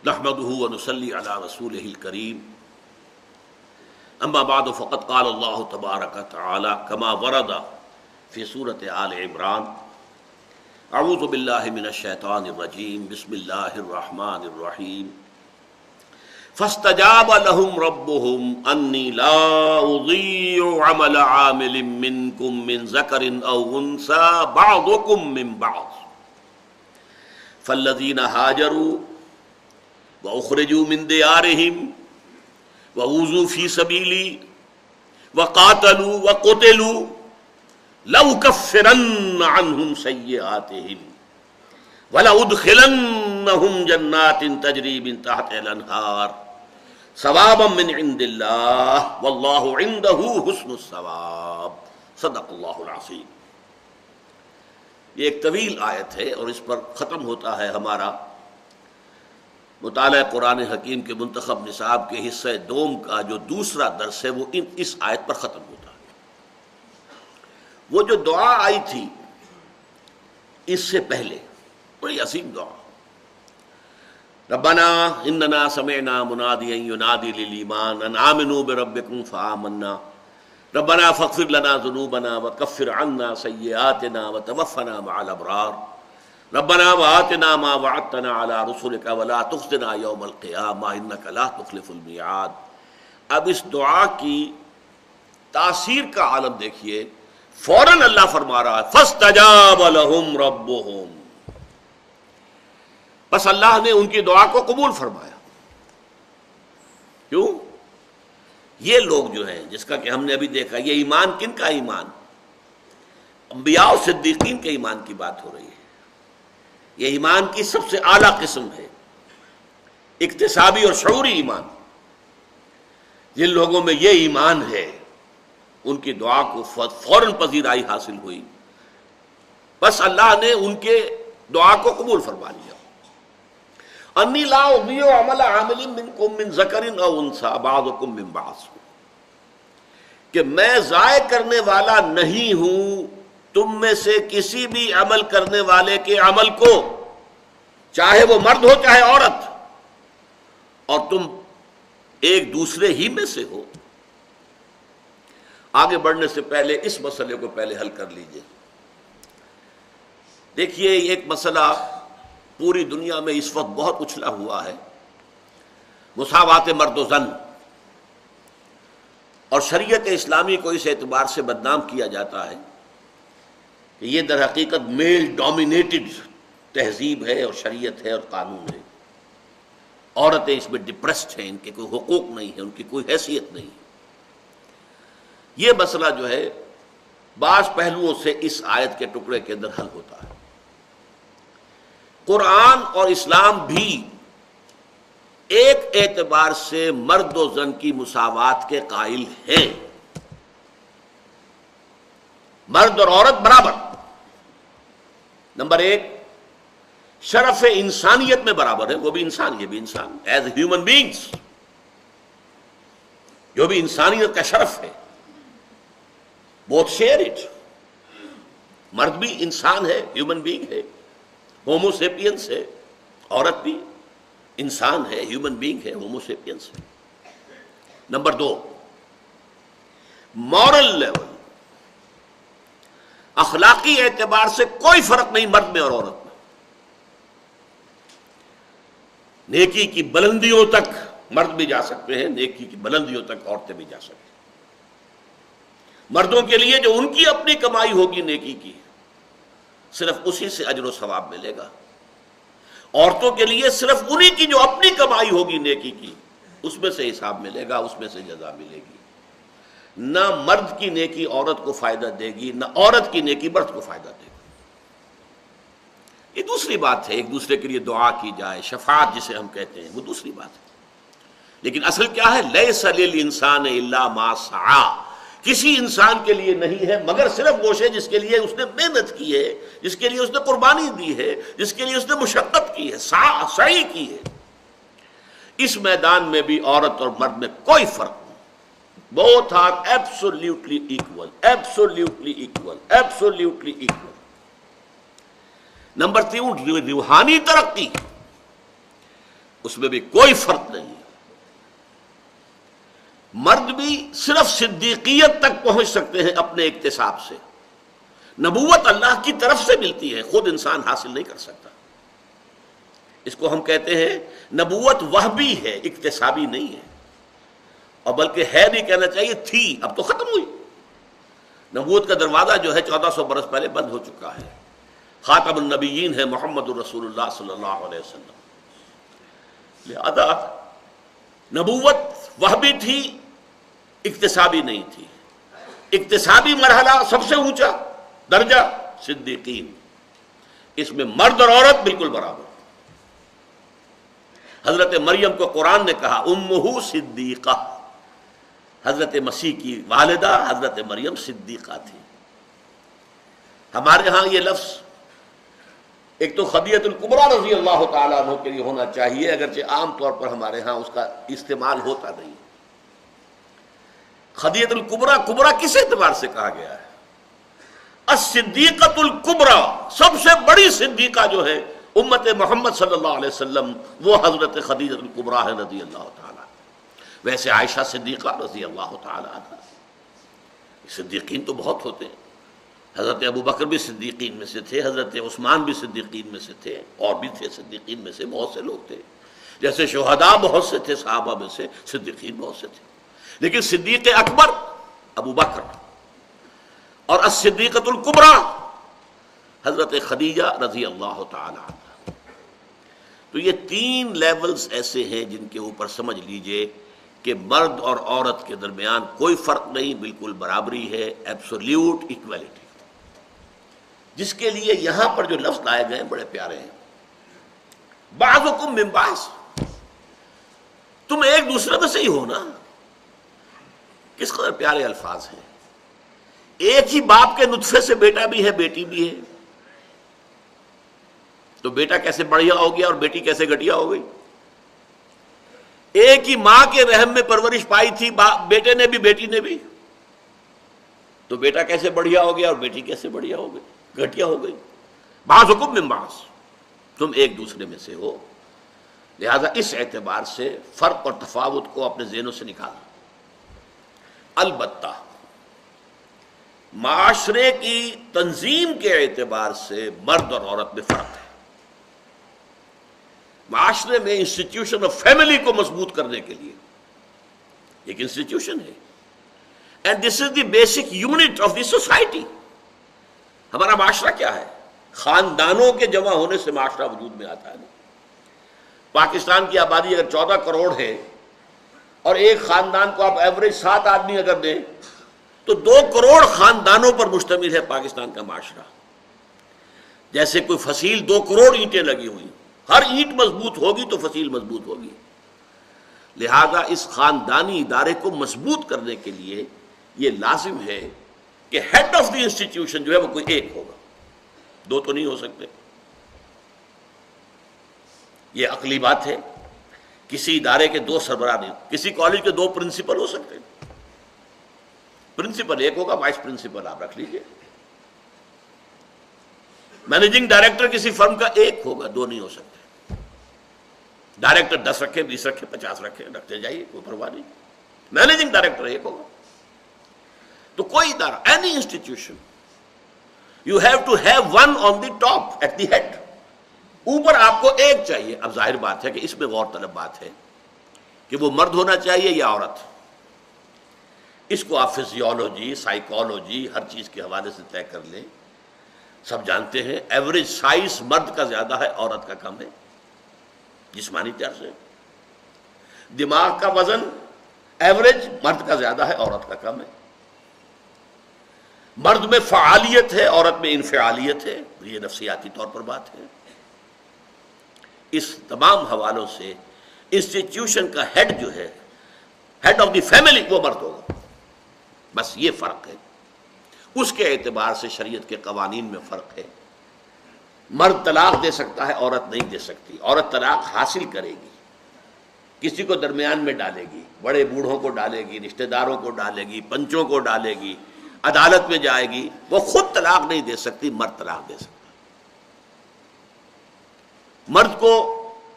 نحمده ونصلي على رسوله الكريم اما بعد فقد قال الله تبارك وتعالى كما ورد في سورة آل عمران اعوذ بالله من الشيطان الرجيم بسم الله الرحمن الرحيم فاستجاب لهم ربهم أني لا أضيع عمل عامل منكم من ذكر أو أنثى بعضكم من بعض فالذين هاجروا وأخرجوا من ديارهم وأوذوا في سبيلي وقاتلوا وقتلوا لأكفرن عنهم سيئاتهم وَلَأُدْخِلَنَّهُمْ جَنَّاتٍ تَجْرِي مِن تَحْتِهَا الْأَنْهَارُ ثَوَابًا مِّنْ عِندِ اللَّهِ وَاللَّهُ عِندَهُ حُسْنُ الثَّوَابِ صدق اللہ العظیم۔ یہ ایک طویل آیت ہے اور اس پر ختم ہوتا ہے ہمارا مطالعہ قرآن حکیم کے منتخب نصاب کے حصہ دوم کا جو دوسرا درس ہے وہ اس آیت پر ختم ہوتا ہے۔ وہ جو دعا آئی تھی اس سے پہلے بڑی عظیم دعا، ربنا اننا سمعنا منادیا ینادی للایمان ان آمنوا بربکم فآمنا ربنا فاغفر لنا ذنوبنا وکفر عنا سیئاتنا وتوفنا مع الابرار ربنا وآتنا ما وعدتنا على رسلك ولا تخزنا یوم القیامہ انک لا تخلف المیعاد۔ اب اس دعا کی تاثیر کا عالم دیکھیے، فوراً اللہ فرما رہا ہے فاستجاب لهم ربهم، بس اللہ نے ان کی دعا کو قبول فرمایا۔ کیوں؟ یہ لوگ جو ہیں جس کا کہ ہم نے ابھی دیکھا، یہ ایمان کن کا ایمان؟ انبیاء و صدیقین کے ایمان کی بات ہو رہی ہے۔ یہ ایمان کی سب سے اعلیٰ قسم ہے، اکتسابی اور شعوری ایمان۔ جن لوگوں میں یہ ایمان ہے ان کی دعا کو فوراً پذیرائی حاصل ہوئی، بس اللہ نے ان کے دعا کو قبول فرما لیا۔ انی لا اضیع عمل عامل منکم من ذکر او انثی بعضکم من بعض، کہ میں ضائع کرنے والا نہیں ہوں تم میں سے کسی بھی عمل کرنے والے کے عمل کو، چاہے وہ مرد ہو چاہے عورت، اور تم ایک دوسرے ہی میں سے ہو۔ آگے بڑھنے سے پہلے اس مسئلے کو پہلے حل کر لیجئے۔ دیکھیے ایک مسئلہ پوری دنیا میں اس وقت بہت اچھلا ہوا ہے، مساوات مرد و زن، اور شریعت اسلامی کو اس اعتبار سے بدنام کیا جاتا ہے کہ یہ در حقیقت میل ڈومینیٹڈ تہذیب ہے اور شریعت ہے اور قانون ہے۔ عورتیں اس میں ڈپریسڈ ہیں، ان کے کوئی حقوق نہیں ہے، ان کی کوئی حیثیت نہیں۔ یہ مسئلہ جو ہے بعض پہلوؤں سے اس آیت کے ٹکڑے کے اندر حل ہوتا ہے۔ قرآن اور اسلام بھی ایک اعتبار سے مرد و زن کی مساوات کے قائل ہیں، مرد اور عورت برابر۔ نمبر ایک، شرف انسانیت میں برابر ہے، وہ بھی انسان یہ بھی انسان، ایز ہیومن بینگز جو بھی انسانیت کا شرف ہے، بوتھ شیئر اٹ۔ مرد بھی انسان ہے، ہیومن بینگ ہے، ہومو سیپینس ہے، عورت بھی انسان ہے، ہیومن بینگ ہے، ہومو سیپینس ہے۔ نمبر دو، مورل لیول، اخلاقی اعتبار سے کوئی فرق نہیں مرد میں اور عورت میں۔ نیکی کی بلندیوں تک مرد بھی جا سکتے ہیں، نیکی کی بلندیوں تک عورتیں بھی جا سکتی ہیں۔ مردوں کے لیے جو ان کی اپنی کمائی ہوگی نیکی کی، صرف اسی سے اجر و ثواب ملے گا۔ عورتوں کے لیے صرف انہی کی جو اپنی کمائی ہوگی نیکی کی، اس میں سے حساب ملے گا، اس میں سے جزا ملے گی۔ نہ مرد کی نیکی عورت کو فائدہ دے گی، نہ عورت کی نیکی مرد کو فائدہ دے گی۔ یہ دوسری بات ہے، ایک دوسرے کے لیے دعا کی جائے، شفاعت جسے ہم کہتے ہیں، وہ دوسری بات ہے۔ لیکن اصل کیا ہے؟ لیس للانسان الا ما سعی، کسی انسان کے لیے نہیں ہے مگر صرف وہ شے جس کے لیے اس نے محنت کی ہے، جس کے لیے اس نے قربانی دی ہے، جس کے لیے اس نے مشقت کی ہے، سعی کی ہے۔ اس میدان میں بھی عورت اور مرد میں کوئی فرق نہیں، both are absolutely equal, absolutely equal, absolutely equal۔ Number 3، روحانی ترقی، اس میں بھی کوئی فرق نہیں ہے۔ مرد بھی صرف صدیقیت تک پہنچ سکتے ہیں اپنے اکتساب سے، نبوت اللہ کی طرف سے ملتی ہے، خود انسان حاصل نہیں کر سکتا۔ اس کو ہم کہتے ہیں نبوت وہبی ہے، اکتسابی نہیں ہے، اور بلکہ ہے نہیں کہنا چاہیے تھی، اب تو ختم ہوئی۔ نبوت کا دروازہ جو ہے 1400 برس پہلے بند ہو چکا ہے، خاتم النبیین ہے محمد الرسول اللہ صلی اللہ علیہ وسلم۔ لہذا نبوت وہبی تھی، اکتسابی نہیں تھی۔ اکتسابی مرحلہ سب سے اونچا درجہ صدیقین، اس میں مرد اور عورت بالکل برابر۔ حضرت مریم کو قرآن نے کہا امہ صدیقہ، حضرت مسیح کی والدہ حضرت مریم صدیقہ تھی۔ ہمارے ہاں یہ لفظ ایک تو خدیجۃ الکبریٰ رضی اللہ تعالیٰ عنہ کے لیے ہونا چاہیے، اگرچہ عام طور پر ہمارے ہاں اس کا استعمال ہوتا نہیں۔ خدیجۃ الکبریٰ، کبریٰ کس اعتبار سے کہا گیا ہے؟ الصدیقۃ الکبریٰ، سب سے بڑی صدیقہ جو ہے امت محمد صلی اللہ علیہ وسلم، وہ حضرت خدیجۃ الکبریٰ ہے رضی اللہ تعالیٰ۔ ویسے عائشہ صدیقہ رضی اللہ تعالیٰ عنہ، صدیقین تو بہت ہوتے ہیں، حضرت ابو بکر بھی صدیقین میں سے تھے، حضرت عثمان بھی صدیقین میں سے تھے، اور بھی تھے صدیقین میں سے بہت سے لوگ تھے، جیسے شہداء بہت سے تھے، صحابہ میں سے صدیقین بہت سے تھے، لیکن صدیق اکبر ابو بکر اور الصدیقۃ الکبریٰ حضرت خدیجہ رضی اللہ تعالی عنہ۔ تو یہ تین لیولز ایسے ہیں جن کے اوپر سمجھ لیجئے کہ مرد اور عورت کے درمیان کوئی فرق نہیں، بالکل برابری ہے، ایبسولیوٹ ایکویلٹی، جس کے لیے یہاں پر جو لفظ لائے گئے بڑے پیارے ہیں۔ بعضکم من بعض، تم ایک دوسرے میں سے ہی ہو نا۔ کس قدر پیارے الفاظ ہیں۔ ایک ہی باپ کے نطفے سے بیٹا بھی ہے، بیٹی بھی ہے، تو بیٹا کیسے بڑھیا ہو گیا اور بیٹی کیسے گھٹیا ہو گئی؟ ایک ہی ماں کے رحم میں پرورش پائی تھی بیٹے نے بھی بیٹی نے بھی، تو بیٹا کیسے بڑھیا ہو گیا اور بیٹی کیسے بڑھیا ہو گئی، گھٹیا ہو گئی؟ بعضکم من بعض، تم ایک دوسرے میں سے ہو۔ لہذا اس اعتبار سے فرق اور تفاوت کو اپنے ذہنوں سے نکالنا۔ البتہ معاشرے کی تنظیم کے اعتبار سے مرد اور عورت میں فرق ہے۔ معاشرے میں انسٹیٹیوشن آف فیملی کو مضبوط کرنے کے لیے ایک انسٹیٹیوشن ہے، and this is the basic unit of the society. ہمارا معاشرہ کیا ہے؟ خاندانوں کے جمع ہونے سے معاشرہ وجود میں آتا ہے نا۔ پاکستان کی آبادی اگر 14 کروڑ ہے اور ایک خاندان کو آپ ایوریج 7 آدمی اگر دیں تو 2 کروڑ خاندانوں پر مشتمل ہے پاکستان کا معاشرہ۔ جیسے کوئی فصیل 2 کروڑ اینٹیں لگی ہوئی، ہر اینٹ مضبوط ہوگی تو فصیل مضبوط ہوگی۔ لہذا اس خاندانی ادارے کو مضبوط کرنے کے لیے یہ لازم ہے کہ ہیڈ آف دی انسٹیٹیوشن جو ہے وہ کوئی ایک ہوگا، 2 تو نہیں ہو سکتے۔ یہ عقلی بات ہے، کسی ادارے کے 2 سربراہ نہیں، کسی کالج کے 2 پرنسپل ہو سکتے ہیں، پرنسپل ایک ہوگا، وائس پرنسپل آپ رکھ لیجئے۔ مینیجنگ ڈائریکٹر کسی فرم کا ایک ہوگا، 2 نہیں ہو سکتے۔ ڈائریکٹر 10 رکھے، 20 رکھے، 50 رکھے، رکھتے جائیے، کوئی پرواہ نہیں، مینیجنگ ڈائریکٹر ایک ہوگا۔ تو کوئی ادارہ، any institution, you have to have one on the top at the head, اوپر آپ کو ایک چاہیے۔ اب ظاہر بات ہے کہ اس میں غور طلب بات ہے کہ وہ مرد ہونا چاہیے یا عورت۔ اس کو آپ فزیولوجی، سائیکالوجی، ہر چیز کے حوالے سے طے کر لیں۔ سب جانتے ہیں ایوریج سائز مرد کا زیادہ ہے، عورت کا کم ہے، جسمانی طور سے۔ دماغ کا وزن ایوریج مرد کا زیادہ ہے، عورت کا کم ہے۔ مرد میں فعالیت ہے، عورت میں انفعالیت ہے، یہ نفسیاتی طور پر بات ہے۔ اس تمام حوالوں سے انسٹیٹیوشن کا ہیڈ جو ہے، ہیڈ آف دی فیملی، وہ مرد ہوگا۔ بس یہ فرق ہے۔ اس کے اعتبار سے شریعت کے قوانین میں فرق ہے۔ مرد طلاق دے سکتا ہے، عورت نہیں دے سکتی۔ عورت طلاق حاصل کرے گی، کسی کو درمیان میں ڈالے گی، بڑے بوڑھوں کو ڈالے گی، رشتہ داروں کو ڈالے گی، پنچوں کو ڈالے گی، عدالت میں جائے گی۔ وہ خود طلاق نہیں دے سکتی، مرد طلاق دے سکتا۔ مرد کو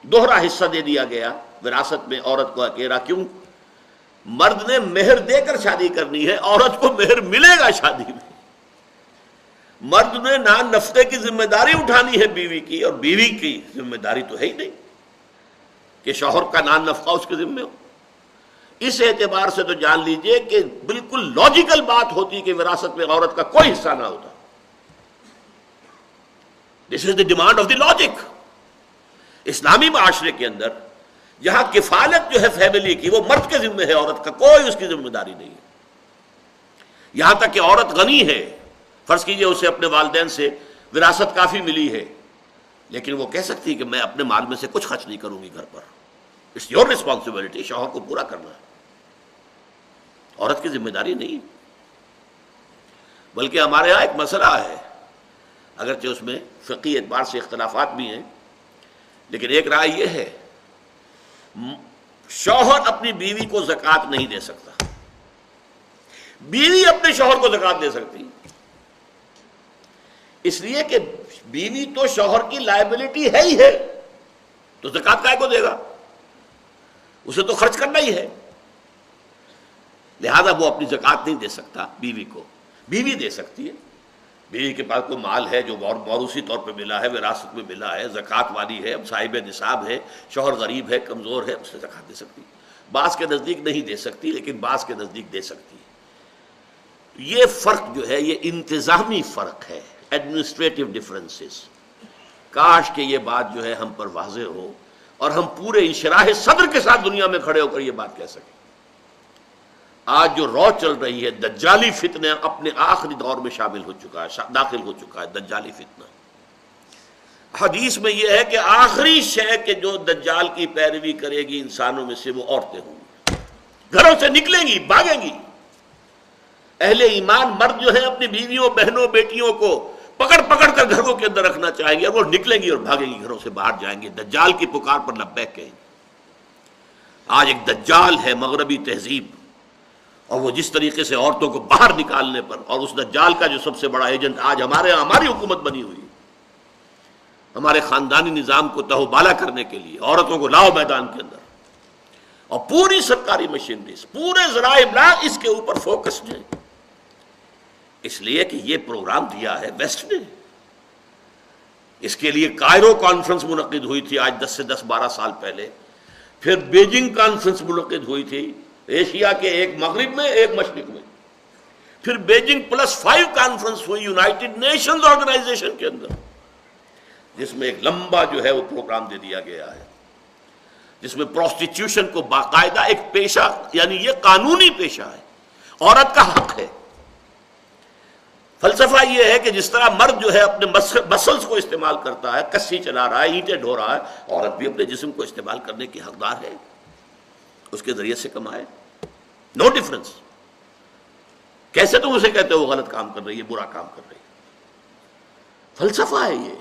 دوہرا حصہ دے دیا گیا وراثت میں عورت کو اکیلا. کیوں؟ مرد نے مہر دے کر شادی کرنی ہے، عورت کو مہر ملے گا شادی میں. مرد نے نان نفقے کی ذمہ داری اٹھانی ہے بیوی کی، اور بیوی کی ذمہ داری تو ہے ہی نہیں کہ شوہر کا نان نفقہ اس کے ذمہ ہو. اس اعتبار سے تو جان لیجئے کہ بالکل لاجیکل بات ہوتی کہ وراثت میں عورت کا کوئی حصہ نہ ہوتا. دس از دی ڈیمانڈ آف دی لاجک. اسلامی معاشرے کے اندر جہاں کفالت جو ہے فیملی کی وہ مرد کے ذمہ ہے، عورت کا کوئی اس کی ذمہ داری نہیں ہے. یہاں تک کہ عورت غنی ہے، فرض کیجئے اسے اپنے والدین سے وراثت کافی ملی ہے، لیکن وہ کہہ سکتی کہ میں اپنے مال میں سے کچھ خرچ نہیں کروں گی گھر پر. اٹس یور ریسپانسبلٹی، شوہر کو پورا کرنا ہے، عورت کی ذمہ داری نہیں. بلکہ ہمارے یہاں ایک مسئلہ ہے، اگرچہ اس میں فقہی اعتبار سے اختلافات بھی ہیں، لیکن ایک رائے یہ ہے شوہر اپنی بیوی کو زکوٰۃ نہیں دے سکتا، بیوی اپنے شوہر کو زکوٰۃ دے سکتی، اس لیے کہ بیوی تو شوہر کی لائبلٹی ہے ہی ہے، تو زکوٰۃ کائے کو دے گا؟ اسے تو خرچ کرنا ہی ہے. لہذا وہ اپنی زکوٰۃ نہیں دے سکتا بیوی کو. بیوی دے سکتی ہے، بیوی کے پاس کوئی مال ہے جو موروثی طور پہ ملا ہے، وراثت میں ملا ہے، زکوٰۃ والی ہے، صاحب نصاب ہے، شوہر غریب ہے، کمزور ہے، اسے زکوٰۃ دے سکتی. بعض کے نزدیک نہیں دے سکتی، لیکن بعض کے نزدیک دے سکتی ہے. یہ فرق جو ہے یہ انتظامی فرق ہے، ایڈمنسٹریٹو ڈفرینسز. کاش کہ یہ بات جو ہے ہم پر واضح ہو اور ہم پورے انشراح صدر کے ساتھ دنیا میں کھڑے ہو کر یہ بات کہہ سکیں. آج جو رو چل رہی ہے، دجالی فتنہ اپنے آخری دور میں شامل ہو چکا ہے، داخل ہو چکا ہے دجالی فتنہ. حدیث میں یہ ہے کہ آخری شے کہ جو دجال کی پیروی کرے گی انسانوں میں سے وہ عورتیں ہوں گی، گھروں سے نکلیں گی، بھاگیں گی. اہل ایمان مرد جو ہیں اپنی بیویوں، بہنوں، بیٹیوں کو پکڑ پکڑ کر گھروں کے اندر رکھنا چاہیں گے، اور وہ نکلیں گی اور بھاگیں گی، گھروں سے باہر جائیں گے، دجال کی پکار پر لبیک کہیں گے. آج ایک دجال ہے مغربی تہذیب، اور وہ جس طریقے سے عورتوں کو باہر نکالنے پر، اور اس دجال کا جو سب سے بڑا ایجنٹ آج ہماری حکومت بنی ہوئی، ہمارے خاندانی نظام کو تہو بالا کرنے کے لیے عورتوں کو لاؤ میدان کے اندر، اور پوری سرکاری مشینریز، پورے ذرائع ابلاغ اس کے اوپر فوکسڈ ہیں. اس لیے کہ یہ پروگرام دیا ہے ویسٹ نے. اس کے لیے کائرو کانفرنس منعقد ہوئی تھی آج 10 سال پہلے، پھر بیجنگ کانفرنس منعقد ہوئی تھی ایشیا کے ایک مغرب میں ایک مشرق میں، پھر بیجنگ +5 کانفرنس ہوئی یونائٹڈ نیشنز آرگنائزیشن کے اندر، جس میں ایک لمبا جو ہے وہ پروگرام دے دیا گیا ہے، جس میں پروسٹیٹیوشن کو باقاعدہ ایک پیشہ، یعنی یہ قانونی پیشہ ہے، عورت کا حق ہے. فلسفہ یہ ہے کہ جس طرح مرد جو ہے اپنے مسلز کو استعمال کرتا ہے، کسی چلا رہا ہے، اینٹیں ڈھو رہا ہے، عورت بھی اپنے جسم کو استعمال کرنے کی حقدار ہے، اس کے ذریعے سے کمائے. No difference. کیسے تم اسے کہتے ہو وہ غلط کام کر رہی ہے، برا کام کر رہی ہے؟ فلسفہ ہے یہ.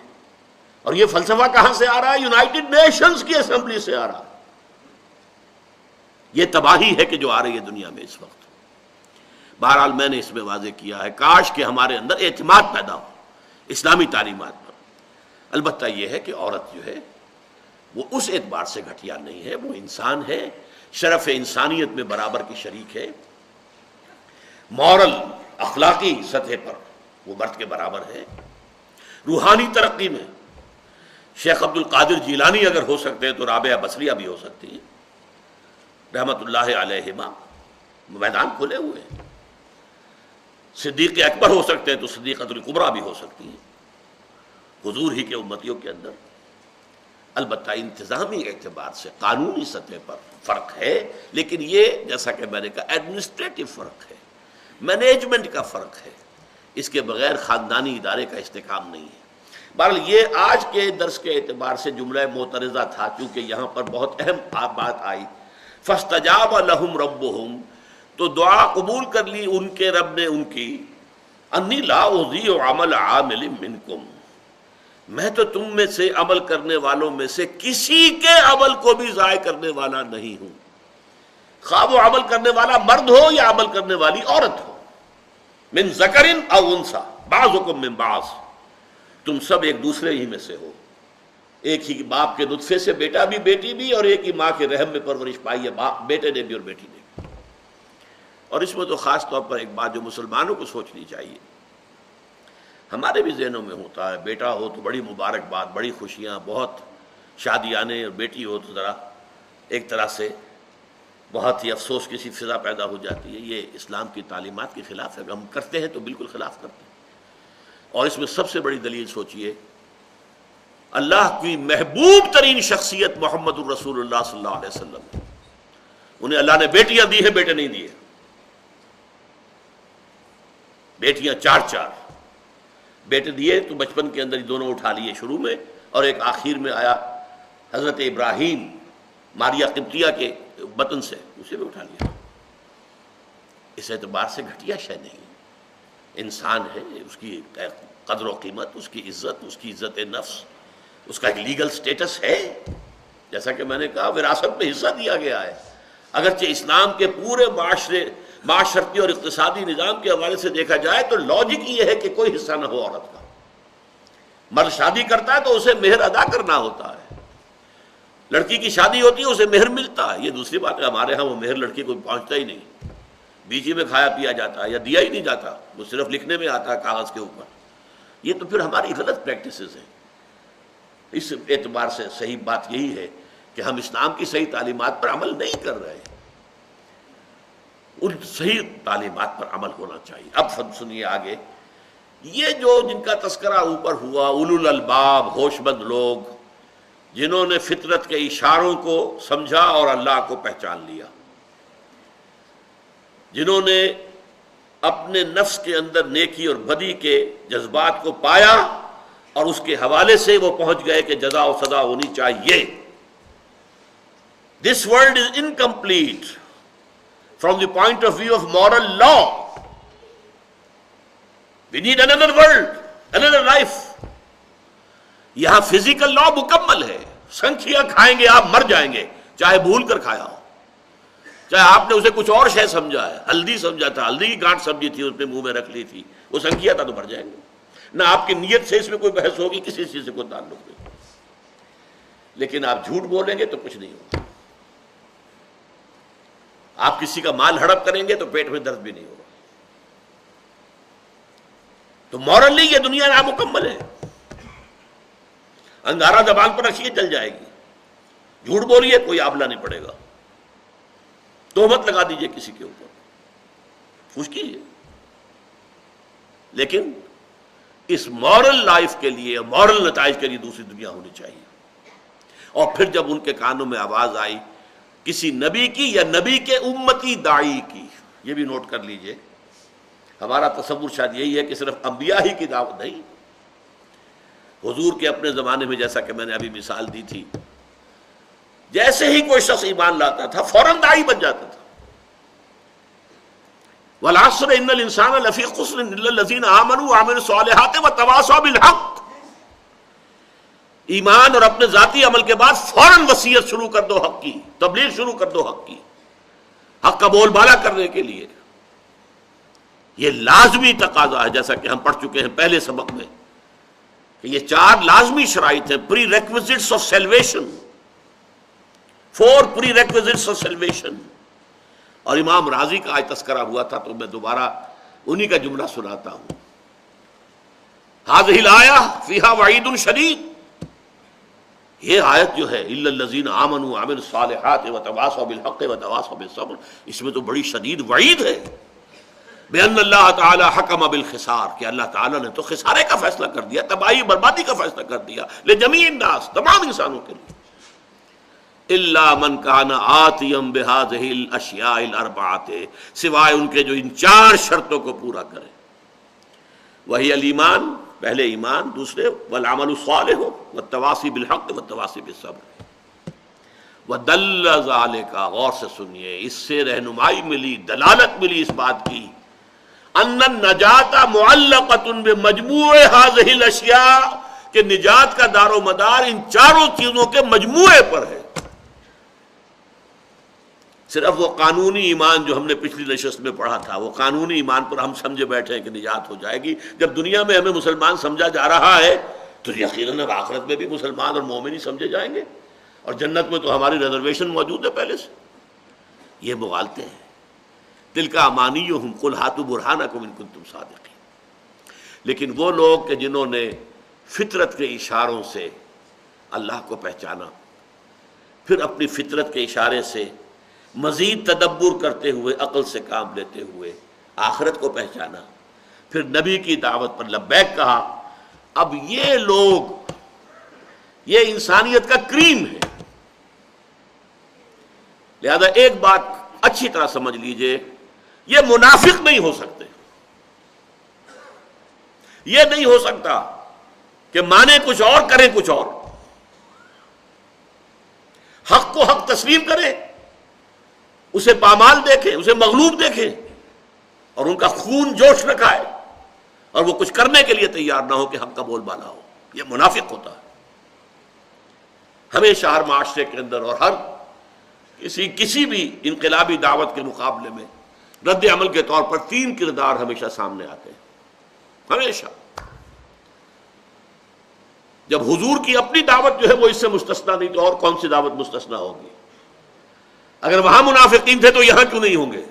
اور یہ فلسفہ کہاں سے آ رہا ہے؟ یونائٹڈ نیشنز کی اسمبلی سے آ رہا ہے. یہ تباہی ہے کہ جو آ رہی ہے دنیا میں اس وقت. بہرحال میں نے اس میں واضح کیا ہے، کاش کہ ہمارے اندر اعتماد پیدا ہو اسلامی تعلیمات پر. البتہ یہ ہے کہ عورت جو ہے وہ اس اعتبار سے گھٹیا نہیں ہے، وہ انسان ہے، شرف انسانیت میں برابر کی شریک ہے، مورل اخلاقی سطح پر وہ مرد کے برابر ہے. روحانی ترقی میں شیخ عبد القادر جیلانی اگر ہو سکتے ہیں تو رابعہ بصریہ بھی ہو سکتی ہیں رحمت اللہ علیہما. میدان کھلے ہوئے ہیں. صدیق اکبر ہو سکتے ہیں تو صدیقۃ الکبریٰ بھی ہو سکتی ہیں حضور ہی کے امتیوں کے اندر. البتہ انتظامی اعتبار سے قانونی سطح پر فرق ہے، لیکن یہ جیسا کہ میں نے کہا ایڈمنسٹریٹو فرق ہے، مینجمنٹ کا فرق ہے. اس کے بغیر خاندانی ادارے کا استحکام نہیں ہے. بہرحال یہ آج کے درس کے اعتبار سے جملہ معترضہ تھا، چونکہ یہاں پر بہت اہم بات آئی. فاستجاب لهم ربهم، تو دعا قبول کر لی ان کے رب نے ان کی. انی لا اضیع عمل عامل منکم، میں تو تم میں سے عمل کرنے والوں میں سے کسی کے عمل کو بھی ضائع کرنے والا نہیں ہوں، خواہ وہ عمل کرنے والا مرد ہو یا عمل کرنے والی عورت ہو. من ذکر او انثی بعضکم من بعض، تم سب ایک دوسرے ہی میں سے ہو. ایک ہی باپ کے نطفے سے بیٹا بھی بیٹی بھی، اور ایک ہی ماں کے رحم میں پرورش پائی ہے، باپ بیٹے نے بھی اور بیٹی نے بھی۔ اور اس میں تو خاص طور پر ایک بات جو مسلمانوں کو سوچنی چاہیے، ہمارے بھی ذہنوں میں ہوتا ہے بیٹا ہو تو بڑی مبارکباد، بڑی خوشیاں، بہت شادیانے، اور بیٹی ہو تو ذرا ایک طرح سے بہت ہی افسوس کی سی فضا پیدا ہو جاتی ہے۔ یہ اسلام کی تعلیمات کے خلاف ہے، ہم کرتے ہیں تو بالکل خلاف کرتے ہیں۔ اور اس میں سب سے بڑی دلیل سوچئے، اللہ کی محبوب ترین شخصیت محمد الرسول اللہ صلی اللہ علیہ وسلم، انہیں اللہ نے بیٹیاں دی ہیں، بیٹے نہیں دیے، بیٹیاں چار چار، بیٹے دیے تو بچپن کے اندر ہی دونوں اٹھا لیے شروع میں، اور ایک آخر میں آیا حضرت ابراہیم ماریہ قبطیہ کے بطن سے، اسے بھی اٹھا لیا۔ اس اعتبار سے گھٹیا شے نہیں، انسان ہے، اس کی قدر و قیمت، اس کی عزت نفس، اس کا ایک لیگل سٹیٹس ہے۔ جیسا کہ میں نے کہا وراثت میں حصہ دیا گیا ہے، اگرچہ اسلام کے پورے معاشرتی اور اقتصادی نظام کے حوالے سے دیکھا جائے تو لاجک یہ ہے کہ کوئی حصہ نہ ہو عورت کا۔ مرد شادی کرتا ہے تو اسے مہر ادا کرنا ہوتا ہے، لڑکی کی شادی ہوتی ہے اسے مہر ملتا ہے۔ یہ دوسری بات ہے، ہمارے ہاں وہ مہر لڑکی کو پہنچتا ہی نہیں، بیچی میں کھایا پیا جاتا ہے یا دیا ہی نہیں جاتا، وہ صرف لکھنے میں آتا ہے کاغذ کے اوپر۔ یہ تو پھر ہماری غلط پریکٹسز ہیں۔ اس اعتبار سے صحیح بات یہی ہے کہ ہم اسلام کی صحیح تعلیمات پر عمل نہیں کر رہے، ان صحیح تعلیمات پر عمل ہونا چاہیے۔ اب سنیے آگے، یہ جو جن کا تذکرہ اوپر ہوا، اولو الالباب، ہوش مند لوگ جنہوں نے فطرت کے اشاروں کو سمجھا اور اللہ کو پہچان لیا، جنہوں نے اپنے نفس کے اندر نیکی اور بدی کے جذبات کو پایا اور اس کے حوالے سے وہ پہنچ گئے کہ جزا و سزا ہونی چاہیے۔ This world is incomplete from the point of view of moral law. We need another world, another life. یہاں فزیکل لا مکمل ہے، سنکھیا کھائیں گے آپ مر جائیں گے، چاہے بھول کر کھایا ہو، چاہے آپ نے اسے کچھ اور شے سمجھا ہے، ہلدی سمجھا تھا، ہلدی کی گانٹ سمجھی تھی، اس نے منہ میں رکھ لی تھی، وہ سنکھیا تھا تو مر جائیں گے۔ نہ آپ کی نیت سے اس میں کوئی بحث ہوگی، کسی چیز سے کوئی تعلق نہیں، لیکن آپ جھوٹ بولیں گے تو کچھ نہیں ہوگا، آپ کسی کا مال ہڑپ کریں گے تو پیٹ میں درد بھی نہیں ہوگا۔ تو مورلی یہ دنیا نامکمل ہے، انگارہ زبان پر رکھیے چل جائے گی، جھوٹ بولیے کوئی آبلہ نہیں پڑے گا، تہمت لگا دیجئے کسی کے اوپر، خوش کیجئے، لیکن اس مورل لائف کے لیے، مورل نتائج کے لیے دوسری دنیا ہونی چاہیے۔ اور پھر جب ان کے کانوں میں آواز آئی کسی نبی کی یا نبی کے امتی داعی کی، یہ بھی نوٹ کر لیجئے، ہمارا تصور شاید یہی ہے کہ صرف انبیاء ہی کی دعوت نہیں، حضور کے اپنے زمانے میں جیسا کہ میں نے ابھی مثال دی تھی، جیسے ہی کوئی شخص ایمان لاتا تھا فوراً داعی بن جاتا تھا۔ وَالْعَصْرِ إِنَّ الْإِنسَانَ لَفِي خُسْرٍ إِلَّا الَّذِينَ آمَنُوا وَعَمِلُوا الصَّالِحَاتِ وَتَوَاصَوْا بِالْحَقِّ۔ ایمان اور اپنے ذاتی عمل کے بعد فوراً وصیت شروع کر دو حق کی، تبلیغ شروع کر دو حق کی، حق کا بول بالا کرنے کے لیے۔ یہ لازمی تقاضا ہے، جیسا کہ ہم پڑھ چکے ہیں پہلے سبق میں کہ یہ 4 لازمی شرائط ہیں، prerequisites of salvation, 4 prerequisites of salvation. اور امام راضی کا آج تذکرہ ہوا تھا تو میں دوبارہ انہی کا جملہ سناتا ہوں۔ هذه الآية فيها وعید شدید، یہ آیت جو ہے الا الذین آمنوا وعملوا الصالحات وتواصوا بالحق وتواصوا بالصبر، اس میں تو بڑی شدید وعید ہے، بأن اللہ تعالی حکم بالخسار، کہ اللہ تعالیٰ نے تو خسارے کا فیصلہ کر دیا، تباہی بربادی کا فیصلہ کر دیا، لجمیع الناس، تمام انسانوں کے لیے، الا من کان آتیا بہذہ الاشیاء الاربعۃ، سوائے ان کے جو ان 4 شرطوں کو پورا کرے، وہی الایمان، پہلے ایمان، دوسرے والعمل الصالح والتواصی بالحق والتواصی بالصبر۔ ودل ذالک، غور سے سنیے، اس سے رہنمائی ملی، دلالت ملی اس بات کی، ان النجات معلقۃ بمجموع هذه الاشیاء، کہ نجات کا دار و مدار ان 4 چیزوں کے مجموعے پر ہے۔ صرف وہ قانونی ایمان جو ہم نے پچھلی نشست میں پڑھا تھا، وہ قانونی ایمان پر ہم سمجھے بیٹھے ہیں کہ نجات ہو جائے گی، جب دنیا میں ہمیں مسلمان سمجھا جا رہا ہے تو یقیناً اب آخرت میں بھی مسلمان اور مومن ہی سمجھے جائیں گے، اور جنت میں تو ہماری ریزرویشن موجود ہے پہلے سے۔ یہ مغالطے ہیں۔ تلک امانیہم قل ہاتوا برہانکم ان کنتم صادقین۔ لیکن وہ لوگ کہ جنہوں نے فطرت کے اشاروں سے اللہ کو پہچانا، پھر اپنی فطرت کے اشارے سے مزید تدبر کرتے ہوئے، عقل سے کام لیتے ہوئے آخرت کو پہچانا، پھر نبی کی دعوت پر لبیک کہا، اب یہ لوگ، یہ انسانیت کا کریم ہے۔ لہذا ایک بات اچھی طرح سمجھ لیجئے، یہ منافق نہیں ہو سکتے۔ یہ نہیں ہو سکتا کہ مانے کچھ اور کریں کچھ اور، حق کو حق تسلیم کریں، اسے پامال دیکھیں، اسے مغلوب دیکھیں، اور ان کا خون جوش نہ کھائے، اور وہ کچھ کرنے کے لیے تیار نہ ہو کہ حق کا بول بالا ہو۔ یہ منافق ہوتا ہے۔ ہمیشہ ہر معاشرے کے اندر اور ہر کسی بھی انقلابی دعوت کے مقابلے میں رد عمل کے طور پر تین کردار ہمیشہ سامنے آتے ہیں، ہمیشہ۔ جب حضور کی اپنی دعوت جو ہے وہ اس سے مستثنا نہیں، تو اور کون سی دعوت مستثنا ہوگی؟ اگر وہاں منافقین تھے تو یہاں کیوں نہیں ہوں گے؟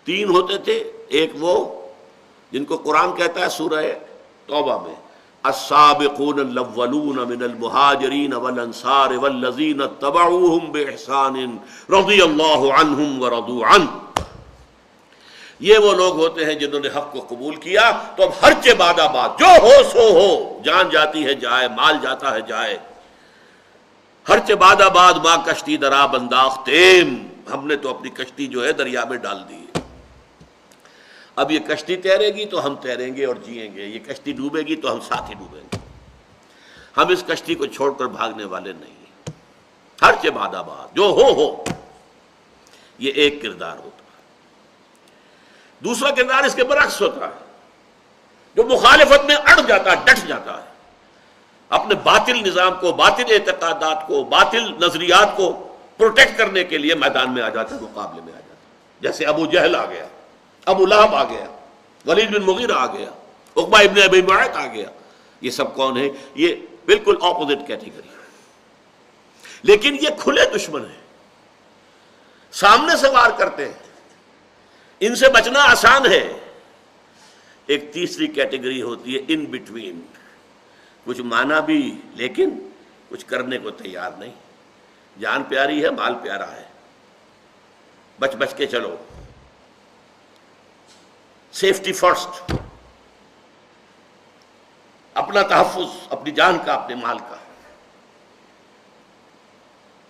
تین ہوتے تھے، ایک وہ جن کو قرآن کہتا ہے سورہ توبہ میں، السابقون الاولون من المہاجرین والانصار والذین اتبعوہم باحسان رضی اللہ عنہم ورضوا عنہ۔ یہ وہ لوگ ہوتے ہیں جنہوں نے حق کو قبول کیا، تو اب ہرچہ بعد آباد جو ہو سو ہو، جان جاتی ہے جائے، مال جاتا ہے جائے، ہرچہ بعد آباد ماں کشتی درآب انداختیم، ہم نے تو اپنی کشتی جو ہے دریا میں ڈال دی۔ اب یہ کشتی تیرے گی تو ہم تیریں گے اور جئیں گے، یہ کشتی ڈوبے گی تو ہم ساتھ ہی ڈوبیں گے۔ ہم اس کشتی کو چھوڑ کر بھاگنے والے نہیں ہیں، ہرچہ بعد آباد جو ہو۔ یہ ایک کردار ہوتا ہے۔ دوسرا کردار اس کے برعکس ہوتا ہے، جو مخالفت میں اڑ جاتا ہے، ڈٹ جاتا ہے، اپنے باطل نظام کو، باطل اعتقادات کو، باطل نظریات کو پروٹیکٹ کرنے کے لیے میدان میں آ جاتا ہے، مقابلے میں آ جاتا ہے۔ جیسے ابو جہل آ گیا، ابو لہب آ گیا، ولید بن مغیرہ آ گیا، عقبہ ابن ابی معیط آ گیا۔ یہ سب کون ہیں؟ یہ بالکل اپوزٹ کیٹیگری ہے، لیکن یہ کھلے دشمن ہیں، سامنے سے وار کرتے ہیں، ان سے بچنا آسان ہے۔ ایک تیسری کیٹیگری ہوتی ہے ان بٹوین، کچھ مانا بھی لیکن کچھ کرنے کو تیار نہیں، جان پیاری ہے، مال پیارا ہے، بچ بچ کے چلو، سیفٹی فرسٹ، اپنا تحفظ، اپنی جان کا، اپنے مال کا۔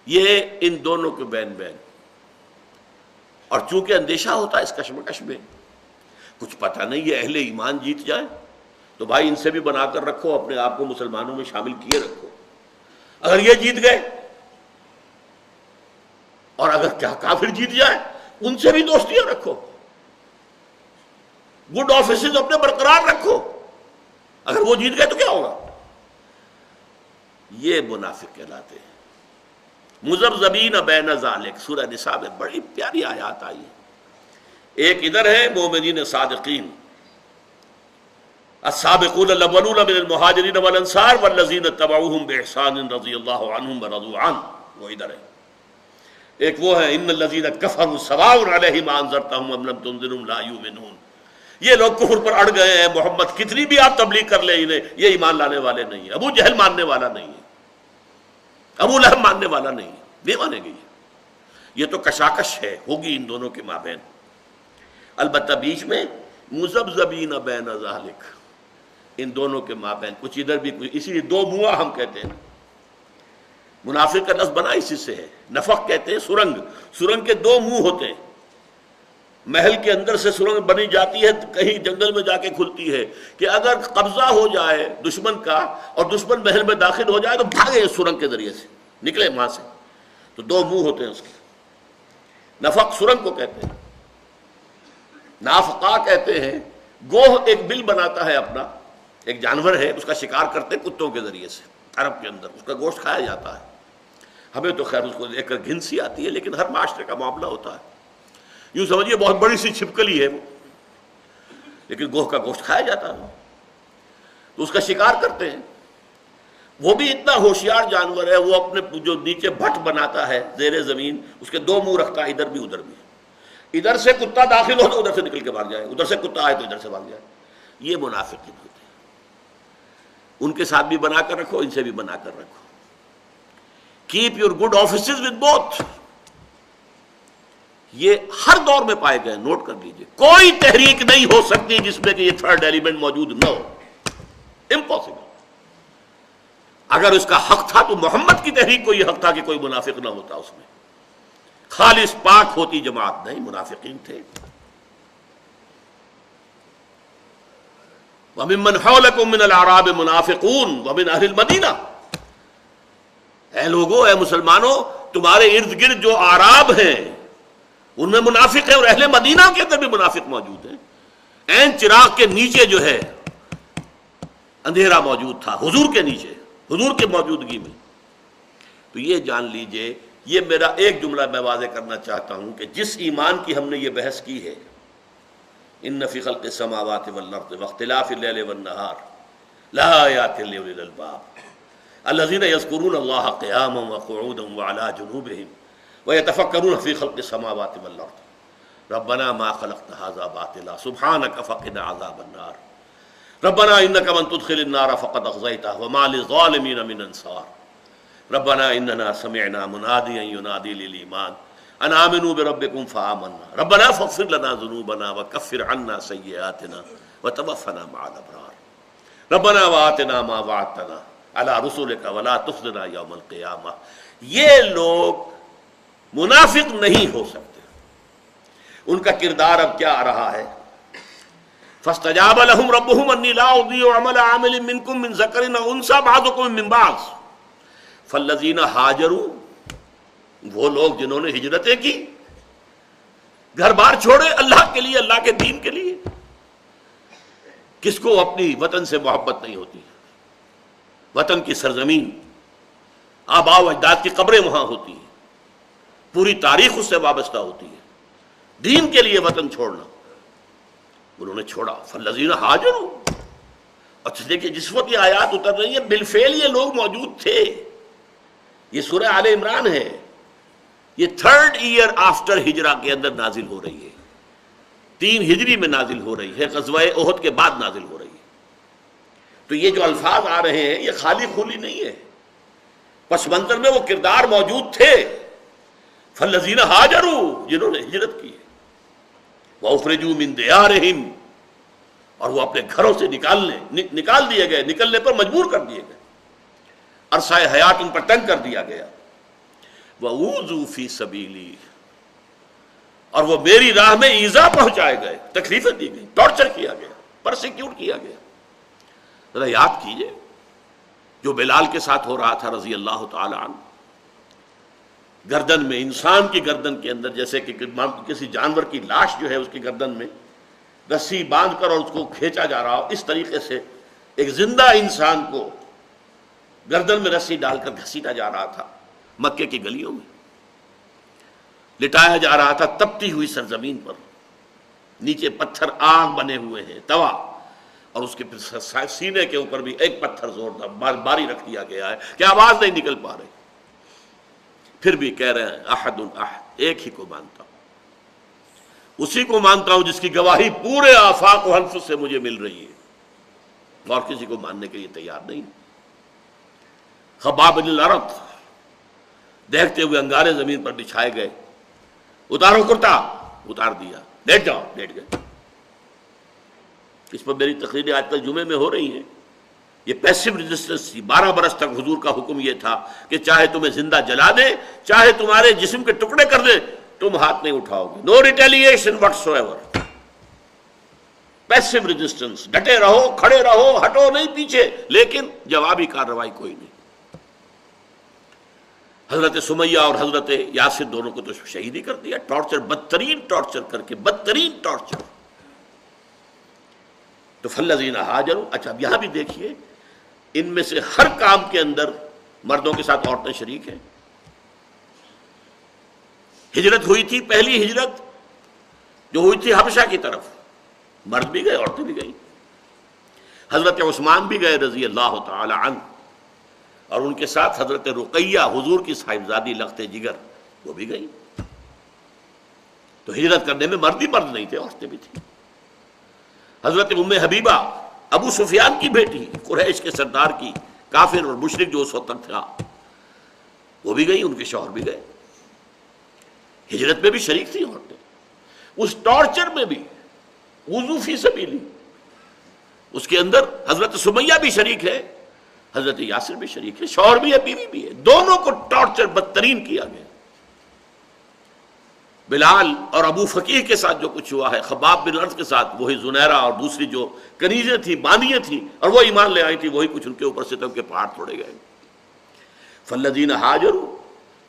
یہ ان دونوں کے بین بین، اور چونکہ اندیشہ ہوتا ہے اس کشمکش میں، کچھ پتہ نہیں یہ اہل ایمان جیت جائیں تو بھائی ان سے بھی بنا کر رکھو، اپنے آپ کو مسلمانوں میں شامل کیے رکھو۔ اگر یہ جیت گئے، اور اگر کیا کافر جیت جائے، ان سے بھی دوستیاں رکھو، گڈ آفیسز اپنے برقرار رکھو، اگر وہ جیت گئے تو کیا ہوگا؟ یہ منافق کہلاتے ہیں۔ مذبذبین بین ذالک، سورہ نساء میں بڑی پیاری آیات آئی ہیں۔ ایک ادھر ہے مومنین صادقین، السابقون الاولون من المہاجرین والانصار والذین اتبعوہم باحسان رضی اللہ عنہم ورضوا عنہ، وہ ادھر ہے۔ ایک وہ ہے ان الذین کفروا سواء علیہم انذرتہم ام لم تنذرہم لا یؤمنون۔ یہ لوگ کفر پر اڑ گئے ہیں، محمد کتنی بھی آپ تبلیغ کر لیں انہیں، یہ ایمان لانے والے نہیں ہیں۔ ابو جہل ماننے والا نہیں ہے، ابو لہب ماننے والا نہیں ہے، نہیں مانے گی۔ یہ تو کشاکش ہے، ہوگی ان دونوں کے مابین۔ البتہ بیچ میں مذبذبین بین ذالک، ان دونوں کے مابین کچھ ادھر بھی کچھ، اسی لیے دو منہ ہم کہتے ہیں۔ منافق کا لفظ بنا اسی سے ہے، نفق کہتے ہیں سرنگ، سرنگ کے دو منہ ہوتے ہیں۔ محل کے اندر سے سرنگ بنی جاتی ہے، کہیں جنگل میں جا کے کھلتی ہے کہ اگر قبضہ ہو جائے دشمن کا اور دشمن محل میں داخل ہو جائے تو بھاگے اس سرنگ کے ذریعے سے، نکلے وہاں سے۔ تو دو منہ ہوتے ہیں اس کے، نفق سرنگ کو کہتے ہیں، نافقہ کہتے ہیں گوہ ایک بل بناتا ہے اپنا، ایک جانور ہے، اس کا شکار کرتے ہیں کتوں کے ذریعے سے، عرب کے اندر اس کا گوشت کھایا جاتا ہے۔ ہمیں تو خیر اس کو دیکھ کر گھن سی آتی ہے، لیکن ہر معاشرے کا معاملہ ہوتا ہے۔ یوں سمجھیے بہت بڑی سی چھپکلی ہے وہ، لیکن گوہ کا گوشت کھایا جاتا ہے۔ تو اس کا شکار کرتے ہیں. وہ بھی اتنا ہوشیار جانور ہے, وہ اپنے جو نیچے بھٹ بناتا ہے زیر زمین, اس کے دو منہ رکھتا ہے, ادھر بھی ادھر بھی. ادھر سے کتا داخل ہو تو ادھر سے نکل کے بھاگ جائے, ادھر سے کتا آئے تو ادھر سے بھاگ جائے. یہ منافقین ہوتے ہیں. ان کے ساتھ بھی بنا کر رکھو, ان سے بھی بنا کر رکھو. Keep your good offices with both. یہ ہر دور میں پائے گئے, نوٹ کر لیجئے. کوئی تحریک نہیں ہو سکتی جس میں کہ یہ تھرڈ ایلیمنٹ موجود نہ ہو, امپاسبل. اگر اس کا حق تھا تو محمد کی تحریک کو یہ حق تھا کہ کوئی منافق نہ ہوتا اس میں. خالص پاک ہوتی جماعت نہیں, منافقین تھے. وَمِمَّنْ حَوْلَكُمْ مِنَ الْأَعْرَابِ مُنَافِقُونَ وَمِنْ أَهْلِ الْمَدِينَةِ. اے لوگو, اے مسلمانوں, تمہارے ارد گرد جو اعراب ہیں ان میں منافق ہیں, اور اہل مدینہ کے اندر بھی منافق موجود ہیں. عین چراغ کے نیچے جو ہے اندھیرا موجود تھا, حضور کے نیچے, حضور کی موجودگی میں. تو یہ جان لیجئے, یہ میرا ایک جملہ میں واضح کرنا چاہتا ہوں کہ جس ایمان کی ہم نے یہ بحث کی ہے, ان فی خلق السماوات والارض واختلاف اللیل والنہار لآیات لأولی الالباب الذین یذکرون اللہ قیاما وقعودا وعلی جنوبہم ویتفکرون فی خلق السماوات والارض ربنا ما خلقت ھذا باطلا سبحانک فقنا عذاب النار ربنا انک من تدخل النار فقد اخزیتہ وما للظالمین من انصار ربنا اننا سمعنا منادیا ینادی للایمان ان آمنوا بربکم فآمنا ربنا فاغفر لنا ذنوبنا وکفر عنا سیئاتنا وتوفنا مع الابرار ربنا وآتنا ما وعدتنا علی رسولک ولا تخزنا یوم القیامہ. یہ لوگ منافق نہیں ہو سکتے. ان کا کردار اب کیا آ رہا ہے؟ فاستجاب لهم ربهم انی لا اضیع عمل عامل منکم من ذکر او انثی بعضکم من بعض فالذین ہاجروا, وہ لوگ جنہوں نے ہجرتیں کی, گھر بار چھوڑے اللہ کے لیے, اللہ کے دین کے لیے. کس کو اپنی وطن سے محبت نہیں ہوتی؟ وطن کی سرزمین, آباء و اجداد کی قبریں وہاں ہوتی ہیں, پوری تاریخ اس سے وابستہ ہوتی ہے. دین کے لیے وطن چھوڑنا انہوں نے چھوڑا. فالذین ہاجروا. اچھا دیکھیے, جس وقت یہ آیات اتر رہی ہیں بالفعل یہ لوگ موجود تھے. یہ سورہ آل عمران ہے, یہ 3rd ایئر آفٹر ہجرہ کے اندر نازل ہو رہی ہے, 3 ہجری میں نازل ہو رہی ہے, غزوہ احد کے بعد نازل ہو رہی ہے. تو یہ جو الفاظ آ رہے ہیں یہ خالی خولی نہیں ہے, پس منظر میں وہ کردار موجود تھے. فالذین ہاجروا, جنہوں نے ہجرت کی, واخرجوا من دیارہم, اور وہ اپنے گھروں سے نکال دیے گئے, نکلنے پر مجبور کر دیے گئے, عرصہ حیات ان پر تنگ کر دیا گیا. وَأُوذُوا فِي سَبِيلِي, اور وہ میری راہ میں ایذا پہنچائے گئے, تکلیفیں دی گئی, ٹارچر کیا گیا, پرسیکیوٹ کیا گیا. ذرا یاد کیجئے جو بلال کے ساتھ ہو رہا تھا رضی اللہ تعالی عنہ. گردن میں, انسان کی گردن کے اندر, جیسے کہ کسی جانور کی لاش جو ہے اس کی گردن میں رسی باندھ کر اور اس کو کھینچا جا رہا ہو, اس طریقے سے ایک زندہ انسان کو گردن میں رسی ڈال کر گھسیٹا جا رہا تھا. مکے کی گلیوں میں لٹایا جا رہا تھا, تپتی ہوئی سرزمین پر, نیچے پتھر آگ بنے ہوئے ہیں, توا, اور اس کے سینے کے اوپر بھی ایک پتھر زوردار باری رکھ دیا گیا ہے کہ آواز نہیں نکل پا رہی. پھر بھی کہہ رہے ہیں احد احد, ایک ہی کو مانتا ہوں, اسی کو مانتا ہوں جس کی گواہی پورے آفاق و انفس سے مجھے مل رہی ہے, اور کسی کو ماننے کے لیے تیار نہیں. خباب بن الارت, دیکھتے ہوئے انگارے زمین پر بچھائے گئے, اتارو کرتا, اتار دیا, لیٹ جاؤ, لیٹ گئے. اس پر میری تقریریں آج تک جمعے میں ہو رہی ہیں. یہ پیسو ریزسٹنس تھی. 12 برس تک حضور کا حکم یہ تھا کہ چاہے تمہیں زندہ جلا دیں, چاہے تمہارے جسم کے ٹکڑے کر دیں, تم ہاتھ نہیں اٹھاؤ گے. No retaliation whatsoever. Passive resistance, ڈٹے رہو, کھڑے رہو, ہٹو نہیں پیچھے, لیکن جوابی کارروائی کوئی نہیں. حضرت سمیہ اور حضرت یاسر دونوں کو تو شہید ہی کر دیا, ٹارچر, بدترین ٹارچر کر کے, بدترین ٹارچر. تو فالذین ہاجروا. اچھا اب یہاں بھی دیکھیے, ان میں سے ہر کام کے اندر مردوں کے ساتھ عورتیں شریک ہیں. ہجرت ہوئی تھی, پہلی ہجرت جو ہوئی تھی حبشہ کی طرف, مرد بھی گئے, عورتیں بھی گئیں. حضرت عثمان بھی گئے رضی اللہ تعالی عنہ، اور ان کے ساتھ حضرت رقیہ حضور کی صاحبزادی لخت جگر وہ بھی گئی۔ تو ہجرت کرنے میں مرد ہی مرد نہیں تھے، عورتیں بھی تھیں۔ حضرت ام حبیبہ ابو سفیان کی بیٹی، قریش کے سردار کی، کافر اور مشرک جو اس وقت تک تھا، وہ بھی گئی، ان کے شوہر بھی گئے۔ ہجرت میں بھی شریک تھی عورتیں، اس ٹارچر میں بھی، وضو فی سبیلی، اس کے اندر حضرت سمیہ بھی شریک ہے، حضرت یاسر بھی شریک ہے، شوہر بھی ہے، بیوی بھی ہے، دونوں کو ٹارچر بدترین کیا گیا۔ بلال اور ابو فقیہ کے ساتھ جو کچھ ہوا ہے، خباب بن عرض کے ساتھ، وہی زنیرہ اور دوسری جو کنیزیں تھیں، بانیاں تھیں، اور وہ ایمان لے آئی تھی، وہی کچھ ان کے اوپر ستم کے پہاڑ توڑے گئے۔ فالذین ہاجروا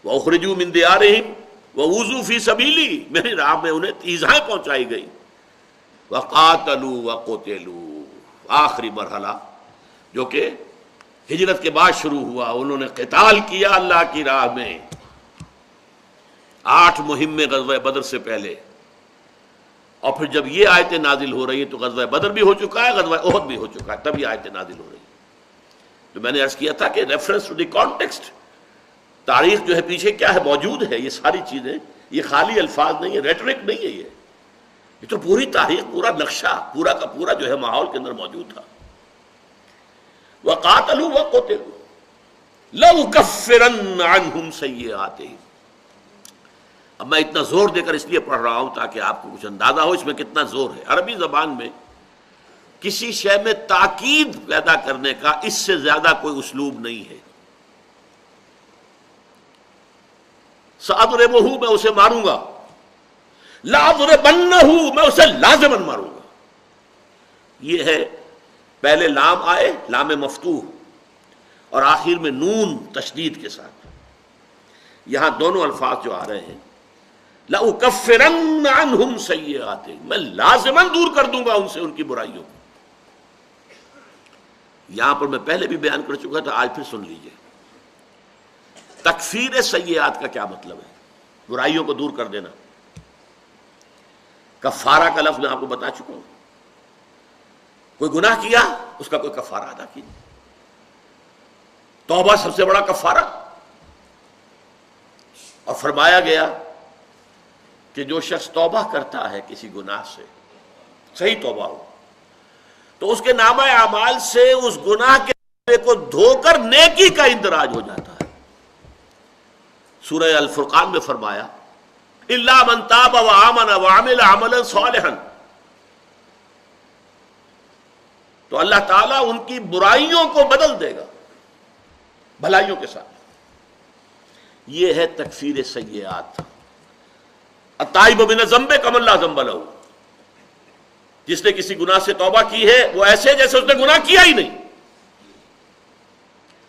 واخرجوا من دیارہم ووذوا فی سبیلی، میری راہ میں انہیں ایذائیں پہنچائی گئی۔ وقاتلوا وقتلوا، آخری مرحلہ جو کہ ہجرت کے بعد شروع ہوا، انہوں نے قتال کیا اللہ کی راہ میں 8 مہم میں غزوہ بدر سے پہلے، اور پھر جب یہ آیتیں نازل ہو رہی ہیں تو غزوہ بدر بھی ہو چکا ہے، غزوہ احد بھی ہو چکا ہے، تب یہ آیتیں نازل ہو رہی ہیں۔ تو میں نے عرض کیا تھا کہ ریفرنس ٹو دی کانٹیکسٹ، تاریخ جو ہے پیچھے کیا ہے موجود ہے، یہ ساری چیزیں، یہ خالی الفاظ نہیں ہے، ریٹرک نہیں ہے، یہ تو پوری تاریخ، پورا نقشہ، پورا کا پورا جو ہے ماحول کے اندر موجود تھا۔ وَقَاتَلُوا وَقُتِلُوا لَأُكَفِّرَنَّ عَنْهُمْ سَيِّئَاتِهِمْ۔ اب میں اتنا زور دے کر اس لیے پڑھ رہا ہوں تاکہ آپ کو کچھ اندازہ ہو اس میں کتنا زور ہے۔ عربی زبان میں کسی شے میں تاکید پیدا کرنے کا اس سے زیادہ کوئی اسلوب نہیں ہے۔ سأضربہ، میں اسے ماروں گا، لأضربنہ، میں اسے لازماً ماروں گا۔ یہ ہے پہلے لام آئے، لام مفتوح، اور آخر میں نون تشدید کے ساتھ۔ یہاں دونوں الفاظ جو آ رہے ہیں، لَأُكَفِّرَنَّ عَنْهُمْ سَيِّئَاتِهِمْ، میں لازماً دور کر دوں گا ان سے ان کی برائیوں کو۔ یہاں پر میں پہلے بھی بیان کر چکا تھا، آج پھر سن لیجئے۔ تکفیر سیئات کا کیا مطلب ہے؟ برائیوں کو دور کر دینا۔ کفارہ کا لفظ میں آپ کو بتا چکا ہوں، کوئی گناہ کیا اس کا کوئی کفارہ ادا کیا، توبہ سب سے بڑا کفارہ، اور فرمایا گیا کہ جو شخص توبہ کرتا ہے کسی گناہ سے، صحیح توبہ ہو، تو اس کے نامہ اعمال سے اس گناہ کے کو دھو کر نیکی کا اندراج ہو جاتا ہے۔ سورہ الفرقان میں فرمایا الا من تاب وآمن وعمل عملا صالحا، تو اللہ تعالیٰ ان کی برائیوں کو بدل دے گا بھلائیوں کے ساتھ۔ یہ ہے تکفیر سیئات۔ التائب من الذنب کمن لا ذنب لہ، جس نے کسی گناہ سے توبہ کی ہے وہ ایسے جیسے اس نے گناہ کیا ہی نہیں۔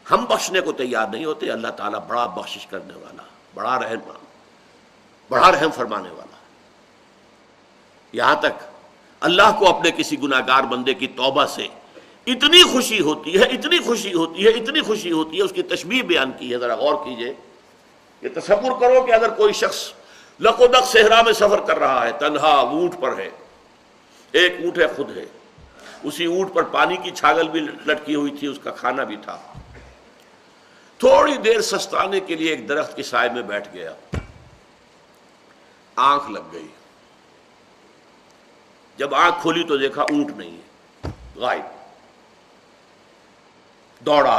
ہم بخشنے کو تیار نہیں ہوتے، اللہ تعالیٰ بڑا بخشش کرنے والا، بڑا رحم فرمانے والا۔ یہاں تک اللہ کو اپنے کسی گناہگار بندے کی توبہ سے اتنی خوشی ہوتی ہے، اتنی خوشی ہوتی ہے، اتنی خوشی ہوتی ہے، اس کی تشبیہ بیان کی ہے، ذرا غور کیجئے۔ یہ تصور کرو کہ اگر کوئی شخص لقودق صحرا میں سفر کر رہا ہے، تنہا اونٹ پر ہے، ایک اونٹ ہے خود ہے، اسی اونٹ پر پانی کی چھاگل بھی لٹکی ہوئی تھی، اس کا کھانا بھی تھا۔ تھوڑی دیر سستانے کے لیے ایک درخت کے سائے میں بیٹھ گیا، آنکھ لگ گئی، جب آنکھ کھولی تو دیکھا اونٹ نہیں ہے، غائب۔ دوڑا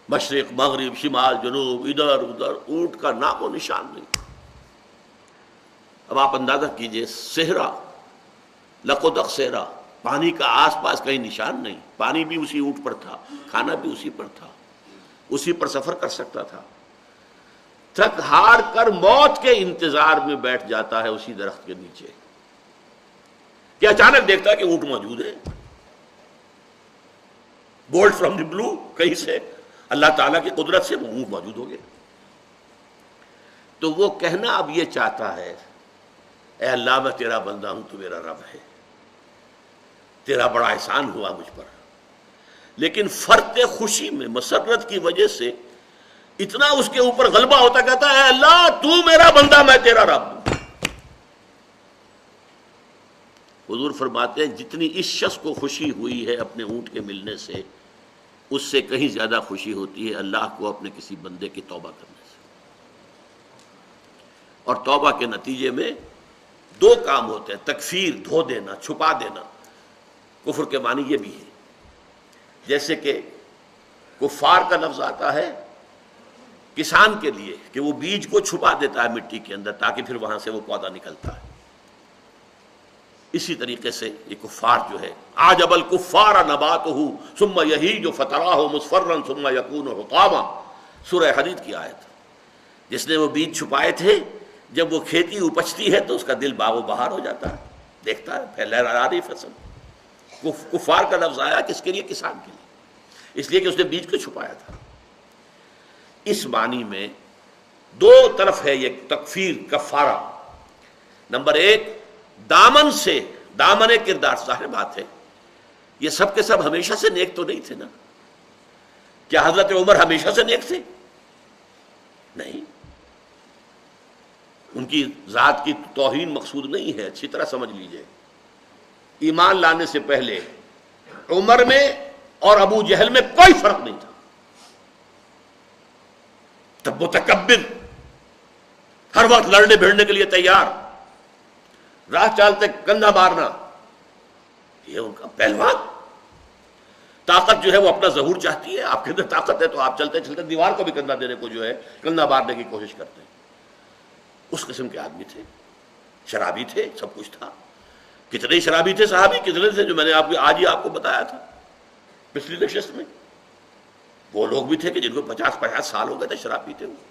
مشرق مغرب شمال جنوب ادھر ادھر، اونٹ کا نام و نشان نہیں۔ اب آپ اندازہ کیجئے، صحرا، لقودق صحرا، پانی کا آس پاس کہیں نشان نہیں، پانی بھی اسی اونٹ پر تھا، کھانا بھی اسی پر تھا، اسی پر سفر کر سکتا تھا۔ تھک ہار کر موت کے انتظار میں بیٹھ جاتا ہے اسی درخت کے نیچے کہ اچانک دیکھتا ہے کہ اونٹ موجود ہے، بولٹ فرام دی بلو، کہیں سے اللہ تعالیٰ کی قدرت سے وہ اونٹ موجود ہو گیا۔ تو وہ کہنا اب یہ چاہتا ہے، اے اللہ میں تیرا بندہ ہوں، تو میرا رب ہے، تیرا بڑا احسان ہوا مجھ پر، لیکن فرط خوشی میں مسرت کی وجہ سے اتنا اس کے اوپر غلبہ ہوتا، کہتا ہے اے اللہ تو میرا بندہ، میں تیرا رب ہوں۔ حضور فرماتے ہیں جتنی اس شخص کو خوشی ہوئی ہے اپنے اونٹ کے ملنے سے، اس سے کہیں زیادہ خوشی ہوتی ہے اللہ کو اپنے کسی بندے کی توبہ کرنے سے۔ اور توبہ کے نتیجے میں دو کام ہوتے ہیں، تکفیر، دھو دینا، چھپا دینا۔ کفر کے معنی یہ بھی ہے، جیسے کہ کفار کا لفظ آتا ہے کسان کے لیے کہ وہ بیج کو چھپا دیتا ہے مٹی کے اندر تاکہ پھر وہاں سے وہ پودا نکلتا ہے، اسی طریقے سے یہ کفار جو ہے، عجب الکفار نباتہ ثم یہیج فتراہ مصفرا ثم یکون حطاما، سورہ حدید کی آیت۔ جس نے وہ بیج چھپائے تھے، جب وہ کھیتی اپجتی ہے تو اس کا دل باغ و بہار ہو جاتا ہے، دیکھتا ہے لہرا رہی فصل۔ کفار کا لفظ آیا کس کے لیے؟ کسان کے لیے، اس لیے کہ اس نے بیج کو چھپایا تھا۔ اس معنی میں دو طرف ہے یہ تکفیر، کفارہ۔ نمبر ایک، دامن سے، دامن کردار، ظاہر بات ہے یہ سب کے سب ہمیشہ سے نیک تو نہیں تھے نا۔ کیا حضرت عمر ہمیشہ سے نیک تھے؟ نہیں، ان کی ذات کی توہین مقصود نہیں ہے، اچھی طرح سمجھ لیجئے۔ ایمان لانے سے پہلے عمر میں اور ابو جہل میں کوئی فرق نہیں تھا۔ تب متکبر، ہر وقت لڑنے بھیڑنے کے لیے تیار، راہ چالتے کندھا مارنا، یہ ان کا پہلوان۔ طاقت جو ہے وہ اپنا ظہور چاہتی ہے، آپ کے اندر طاقت ہے تو آپ چلتے چلتے دیوار کو بھی کندھا دینے کو جو ہے کندھا مارنے کی کوشش کرتے ہیں۔ اس قسم کے آدمی تھے، شرابی تھے، سب کچھ تھا۔ کتنے شرابی تھے صحابی، کتنے تھے جو میں نے آج ہی آپ کو بتایا تھا پچھلی نشست میں۔ وہ لوگ بھی تھے کہ جن کو 50 سال ہو گئے تھے شراب پیتے ہوئے۔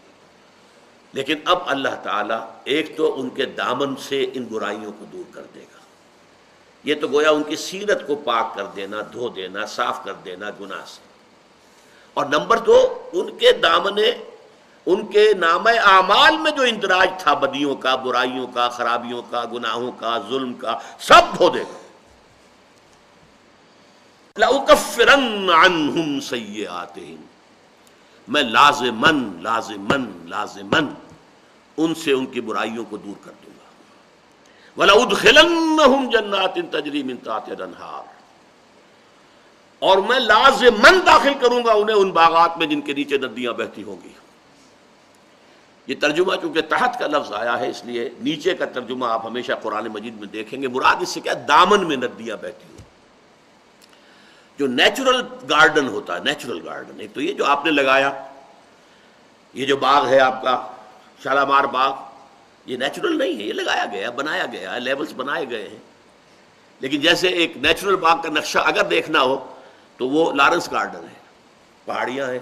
لیکن اب اللہ تعالیٰ ایک تو ان کے دامن سے ان برائیوں کو دور کر دے گا، یہ تو گویا ان کی سیرت کو پاک کر دینا، دھو دینا، صاف کر دینا گناہ سے۔ اور نمبر دو، ان کے دامنے، ان کے نامہ اعمال میں جو اندراج تھا بدیوں کا، برائیوں کا، خرابیوں کا، گناہوں کا، ظلم کا، سب دھو دے گا۔ لَأُكَفِّرَنَّ عَنْهُمْ سَيِّئَاتِهِمْ، میں لازماً ان سے ان کی برائیوں کو دور کر دوں گا۔ وَلَأُدْخِلَنَّهُمْ جَنَّاتٍ تَجْرِي مِن تَحْتِهَا الْأَنْهَارُ، اور میں لازماً داخل کروں گا انہیں ان باغات میں جن کے نیچے ندیاں بہتی ہوں گی۔ یہ ترجمہ چونکہ تحت کا لفظ آیا ہے اس لیے نیچے کا ترجمہ آپ ہمیشہ قرآن مجید میں دیکھیں گے، مراد اس سے کیا؟ دامن میں ندیاں بہتی ہوں۔ جو نیچرل گارڈن ہوتا ہے، نیچرل گارڈن، ایک تو یہ جو آپ نے لگایا، یہ جو باغ ہے آپ کا شالامار باغ، یہ نیچرل نہیں ہے، یہ لگایا گیا، بنایا گیا ہے، لیولز بنائے گئے ہیں۔ لیکن جیسے ایک نیچرل باغ کا نقشہ اگر دیکھنا ہو تو وہ لارنس گارڈن ہے، پہاڑیاں ہیں،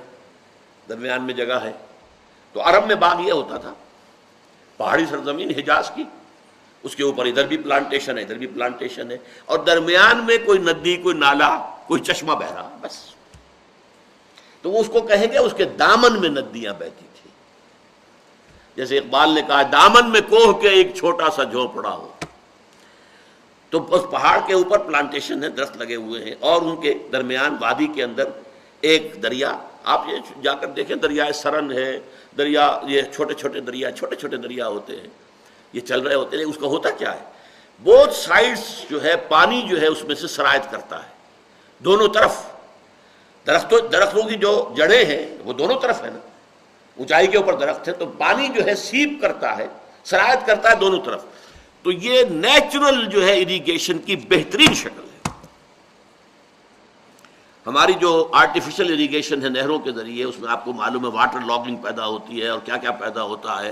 درمیان میں جگہ ہے۔ تو عرب میں باغ یہ ہوتا تھا، پہاڑی سرزمین حجاز کی، اس کے اوپر ادھر بھی پلانٹیشن ہے، ادھر بھی پلانٹیشن ہے، اور درمیان میں کوئی ندی، کوئی نالا، کوئی چشمہ بہ رہا، بس۔ تو وہ اس کو کہیں گے اس کے دامن میں ندیاں بہتی تھی۔ جیسے اقبال نے کہا، دامن میں کوہ کے ایک چھوٹا سا جھونپڑا ہو۔ تو اس پہاڑ کے اوپر پلانٹیشن ہے، درخت لگے ہوئے ہیں، اور ان کے درمیان وادی کے اندر ایک دریا، آپ یہ جا کر دیکھیں، دریائے سرن ہے، دریا، یہ چھوٹے چھوٹے دریا ہوتے ہیں، یہ چل رہے ہوتے ہیں۔ اس کا ہوتا کیا ہے؟ بوتھ سائڈز جو ہے پانی جو ہے اس میں سے سرایت کرتا ہے، دونوں طرف۔ درختوں کی جو جڑیں ہیں وہ دونوں طرف ہے نا، اونچائی کے اوپر درخت ہے، تو پانی جو ہے سیپ کرتا ہے، سرایت کرتا ہے دونوں طرف۔ تو یہ نیچرل جو ہے اریگیشن کی بہترین شکل ہے۔ ہماری جو آرٹیفیشل اریگیشن ہے نہروں کے ذریعے، اس میں آپ کو معلوم ہے واٹر لاگنگ پیدا ہوتی ہے اور کیا کیا پیدا ہوتا ہے،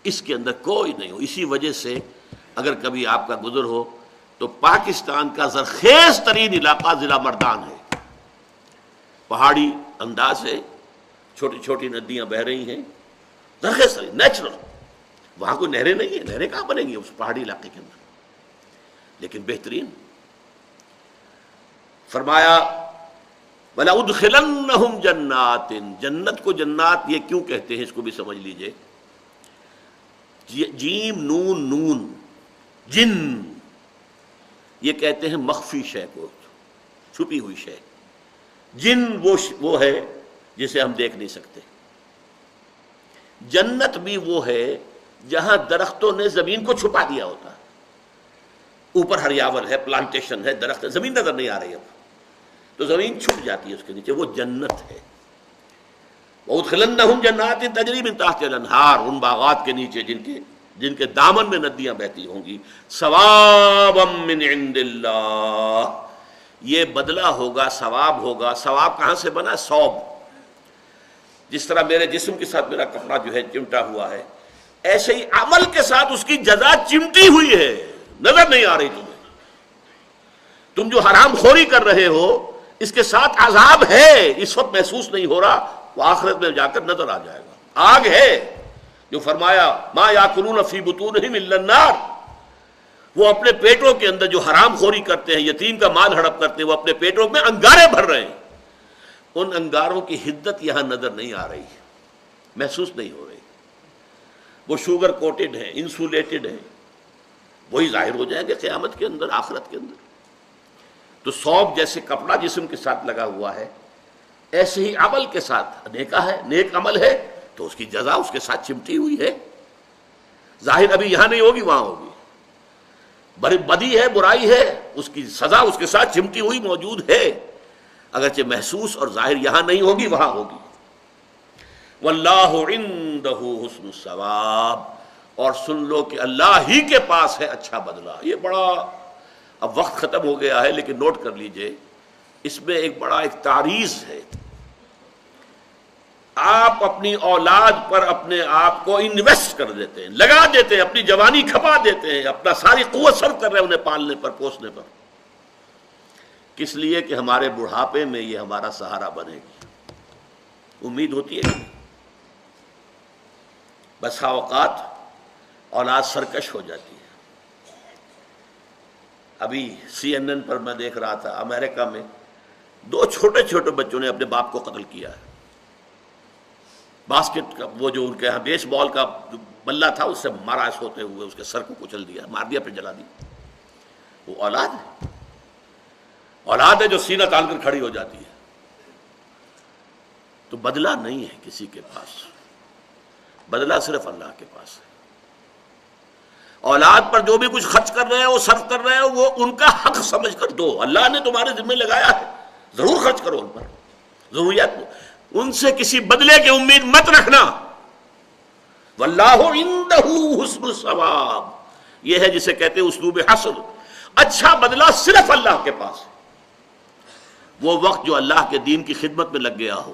اس کے اندر کوئی نہیں ہو۔ اسی وجہ سے اگر کبھی آپ کا گزر ہو تو پاکستان کا زرخیز ترین علاقہ ضلع مردان ہے، پہاڑی انداز ہے، چھوٹی چھوٹی ندیاں بہہ رہی ہیں، زرخیز ترین، نیچرل۔ وہاں کوئی نہریں نہیں ہیں، نہریں کہاں بنیں گی اس پہاڑی علاقے کے اندر، لیکن بہترین۔ فرمایا وَلَأُدْخِلَنَّهُمْ جَنَّاتٍ، جنت کو جنات یہ کیوں کہتے ہیں اس کو بھی سمجھ لیجئے۔ جیم نون نون، جن، یہ کہتے ہیں مخفی شے کو، چھپی ہوئی شے۔ جن وہ ہے جسے ہم دیکھ نہیں سکتے۔ جنت بھی وہ ہے جہاں درختوں نے زمین کو چھپا دیا ہوتا ہے۔ اوپر ہریاول ہے، پلانٹیشن ہے، درخت ہے، زمین نظر نہیں آ رہی اب، تو زمین چھپ جاتی ہے اس کے نیچے، وہ جنت ہے۔ وَأُدْخِلَنَّهُمْ جَنَّاتٍ تَجْرِي مِن تَحْتِهَا الْأَنْهَارُ، ان باغات کے نیچے جن کے دامن میں ندیاں بہتی ہوں گی، ثوابا من عند اللہ، یہ بدلہ ہوگا، ثواب ہوگا۔ ثواب کہاں سے بنا؟ ثوب، جس طرح میرے جسم کے ساتھ میرا کپڑا جو ہے چمٹا ہوا ہے، ایسے ہی عمل کے ساتھ اس کی جزا چمٹی ہوئی ہے، نظر نہیں آ رہی تمہیں۔ تم جو حرام خوری کر رہے ہو اس کے ساتھ عذاب ہے، اس وقت محسوس نہیں ہو رہا، وہ آخرت میں جا کر نظر آ جائے گا۔ آگ ہے، جو فرمایا ما یاکلون فی بطونہم الا النار، وہ اپنے پیٹوں کے اندر جو حرام خوری کرتے ہیں، یتیم کا مال ہڑپ کرتے ہیں، وہ اپنے پیٹوں میں انگارے بھر رہے ہیں، ان انگاروں کی حدت یہاں نظر نہیں آ رہی، محسوس نہیں ہو رہی۔ وہ شوگر کوٹڈ ہیں، انسولیٹڈ ہیں، وہی ظاہر ہو جائیں گے قیامت کے اندر، آخرت کے اندر۔ تو ثوب جیسے کپڑا جسم کے ساتھ لگا ہوا ہے، ایسے ہی عمل کے ساتھ نیکا ہے، نیک عمل ہے تو اس کی جزا اس کے ساتھ چمٹی ہوئی ہے، ظاہر ابھی یہاں نہیں ہوگی، وہاں ہوگی۔ بدی ہے، برائی ہے، اس کی سزا اس کے ساتھ چمٹی ہوئی موجود ہے، اگرچہ محسوس اور ظاہر یہاں نہیں ہوگی، وہاں ہوگی۔ واللہ عندہ حسن الثواب، اور سن لو کہ اللہ ہی کے پاس ہے اچھا بدلہ۔ یہ بڑا، اب وقت ختم ہو گیا ہے لیکن نوٹ کر لیجئے، اس میں ایک بڑا تعریض ہے۔ آپ اپنی اولاد پر اپنے آپ کو انویسٹ کر دیتے ہیں، لگا دیتے ہیں، اپنی جوانی کھپا دیتے ہیں، اپنا ساری قوت صرف کر رہے ہیں انہیں پالنے پر، پوسنے پر، کس لیے کہ ہمارے بڑھاپے میں یہ ہمارا سہارا بنے گی۔ امید ہوتی ہے بسا اوقات اولاد سرکش ہو جاتی ہے۔ ابھی CNN پر میں دیکھ رہا تھا، امریکہ میں 2 چھوٹے چھوٹے بچوں نے اپنے باپ کو قتل کیا ہے۔ باسکٹ کا، وہ جو ان کے یہاں بیس بال کا بلہ تھا، اس سے مارا سوتے ہوئے، اس کے سر کو کچل دیا، مار دیا، پھر جلا دیا۔ وہ اولاد ہے، اولاد ہے جو سینہ تان کر کھڑی ہو جاتی ہے۔ تو بدلہ نہیں ہے کسی کے پاس، بدلہ صرف اللہ کے پاس ہے۔ اولاد پر جو بھی کچھ خرچ کر رہے ہو، صرف کر رہے ہو، وہ ان کا حق سمجھ کر دو، اللہ نے تمہارے ذمہ لگایا ہے، ضرور خرچ کرو ان پر، ضروریات، ان سے کسی بدلے کی امید مت رکھنا۔ واللہ عندہ حسن الثواب، یہ ہے جسے کہتے ہیں اسلوب حصر، اچھا بدلہ صرف اللہ کے پاس ہے۔ وہ وقت جو اللہ کے دین کی خدمت میں لگ گیا ہو،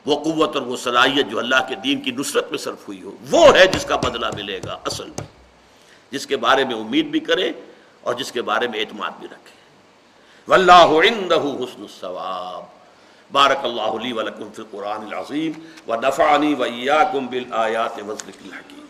وہ قوت اور وہ صلاحیت جو اللہ کے دین کی نصرت میں صرف ہوئی ہو، وہ ہے جس کا بدلہ ملے گا اصل میں، جس کے بارے میں امید بھی کرے اور جس کے بارے میں اعتماد بھی رکھے۔ واللہ عندہ حسن الثواب۔ بارک اللہ لی ولکم فی القرآن العظیم ونفعنی وإیاکم بالآیات والذکر الحکیم۔